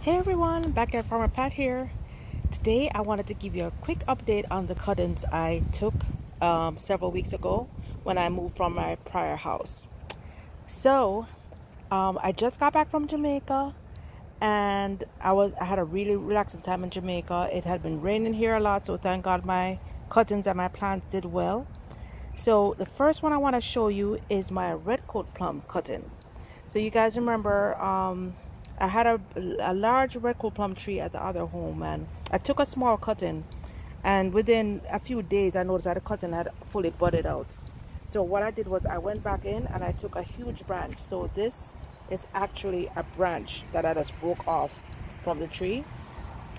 Hey everyone, back at Farmer Pat here. Today I wanted to give you a quick update on the cuttings I took several weeks ago when I moved from my prior house. So I just got back from Jamaica and I had a really relaxing time in Jamaica. It had been raining here a lot, so thank God my cuttings and my plants did well. So the first one I want to show you is my red coat plum cutting. So you guys remember I had a large red coat plum tree at the other home, and I took a small cutting, and within a few days I noticed that the cutting had fully budded out. So what I did was I went back in and I took a huge branch. So this is actually a branch that I just broke off from the tree,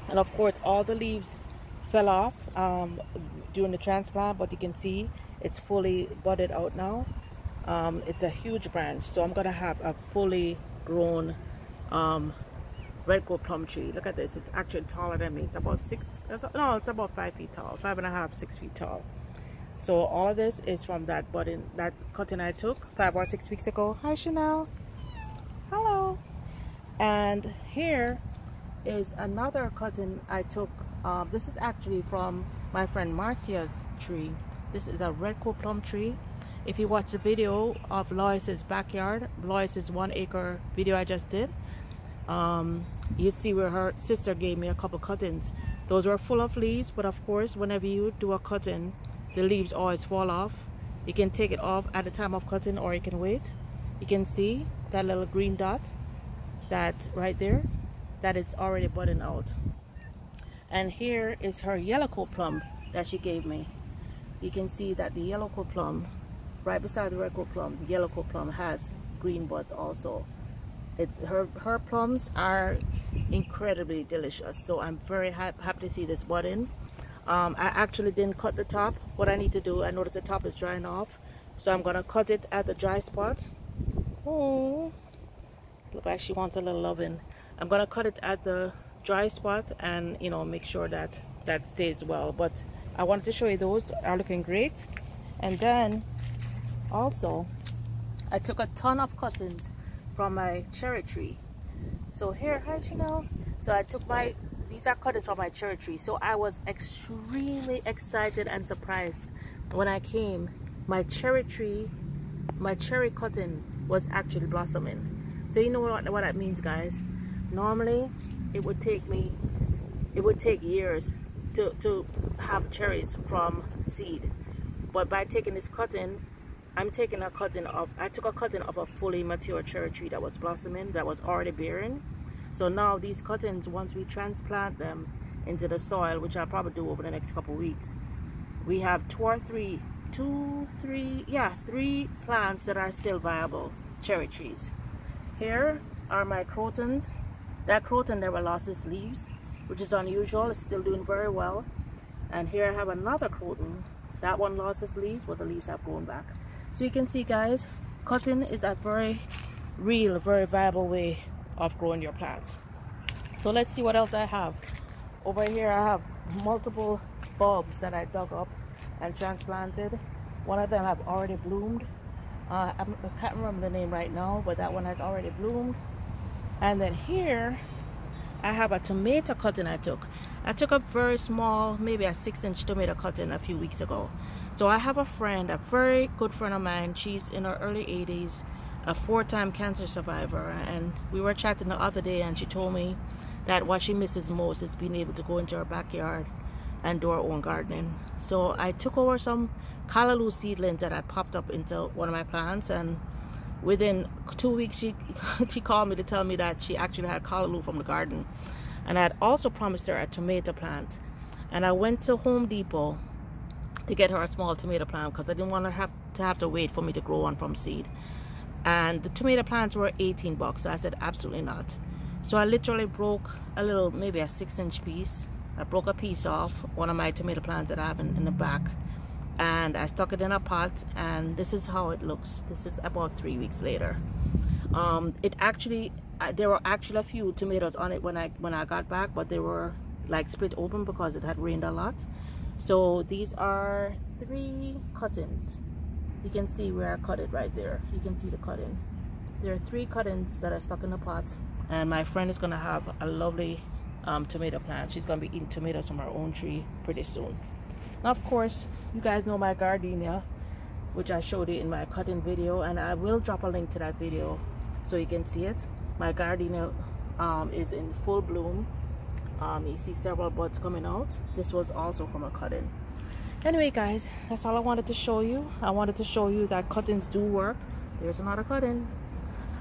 and of course all the leaves fell off during the transplant, but you can see it's fully budded out now. It's a huge branch, so I'm gonna have a fully grown red coat plum tree. Look at this, it's actually taller than me. It's about it's about 5 feet tall, 5.5, 6 feet tall. So all of this is from that cutting I took 5 or 6 weeks ago. Hi Chanel, hello. And here is another cutting I took. This is actually from my friend Marcia's tree. This is a red coat plum tree. If you watch the video of Lois's backyard, Lois's 1 acre video I just did, you see where her sister gave me a couple cuttings. Those were full of leaves, but of course whenever you do a cutting, the leaves always fall off. You can take it off at the time of cutting, or you can wait. You can see that little green dot, that right there, that it's already budding out. And here is her yellow coat plum that she gave me. You can see that the yellow coat plum, right beside the red coat plum, the yellow coat plum has green buds also. It's her plums are incredibly delicious, so I'm very happy to see this budding. I actually didn't cut the top. What I need to do, I noticed the top is drying off, so I'm gonna cut it at the dry spot. Oh, look like she wants a little loving. I'm gonna cut it at the dry spot and, you know, make sure that that stays well. But I wanted to show you those are looking great. And then also I took a ton of cuttings from my cherry tree. So here, hi Chanel. So I took these are cuttings from my cherry tree. So I was extremely excited and surprised when I came. My cherry tree, my cherry cutting was actually blossoming. So you know what that means, guys. Normally it would take years to have cherries from seed, but by taking this cutting, I took a cutting of a fully mature cherry tree that was blossoming, that was already bearing. So now these cuttings, once we transplant them into the soil, which I'll probably do over the next couple weeks, we have three plants that are still viable cherry trees. Here are my crotons. That croton never lost its leaves, which is unusual. It's still doing very well. And here I have another croton. That one lost its leaves, but the leaves have grown back. So you can see, guys, cutting is a very real, very viable way of growing your plants. So let's see what else I have. Over here I have multiple bulbs that I dug up and transplanted. One of them have already bloomed. I can't remember the name right now, but that one has already bloomed. And then here I have a tomato cutting I took. I took a very small, maybe a 6-inch tomato cutting a few weeks ago. So I have a friend, a very good friend of mine. She's in her early 80s, a 4-time cancer survivor. And we were chatting the other day, and she told me that what she misses most is being able to go into her backyard and do her own gardening. So I took over some callaloo seedlings that had popped up into one of my plants, and within 2 weeks she called me to tell me that she actually had callaloo from the garden. And I had also promised her a tomato plant, and I went to Home Depot to get her a small tomato plant because I didn't want her to have to wait for me to grow one from seed. And the tomato plants were 18 bucks, so I said absolutely not. So I literally broke a little, maybe a 6-inch piece. I broke a piece off one of my tomato plants that I have in the back, and I stuck it in a pot, and this is how it looks. This is about 3 weeks later. There were actually a few tomatoes on it when I got back, but they were like split open because it had rained a lot. So these are 3 cuttings. You can see where I cut it right there. You can see the cutting. There are 3 cuttings that I stuck in the pot. And my friend is gonna have a lovely tomato plant. She's gonna be eating tomatoes from her own tree pretty soon. Now, of course, you guys know my gardenia, which I showed you in my cutting video, and I will drop a link to that video so you can see it. My gardenia is in full bloom. You see several buds coming out. This was also from a cutting. Anyway, guys, that's all I wanted to show you. I wanted to show you that cuttings do work. There's another cutting.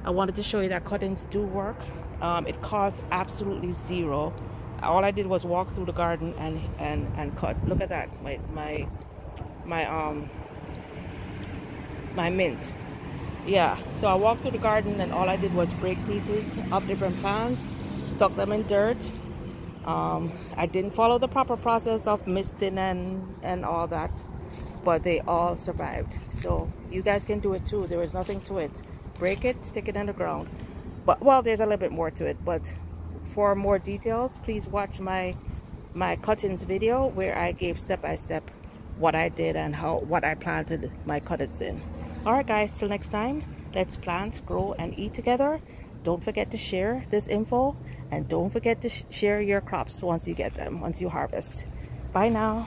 I wanted to show you that cuttings do work. It costs absolutely zero. All I did was walk through the garden and cut. Look at that, my mint. Yeah, so I walked through the garden and all I did was break pieces of different plants, stuck them in dirt. I didn't follow the proper process of misting and all that, but they all survived. So you guys can do it too. There is nothing to it. Break it, stick it in the ground. But well, there's a little bit more to it, but for more details, please watch my cuttings video where I gave step by step what I did and what I planted my cuttings in. All right, guys, till next time, let's plant, grow, and eat together. Don't forget to share this info, and don't forget to share your crops once you get them, once you harvest. Bye now.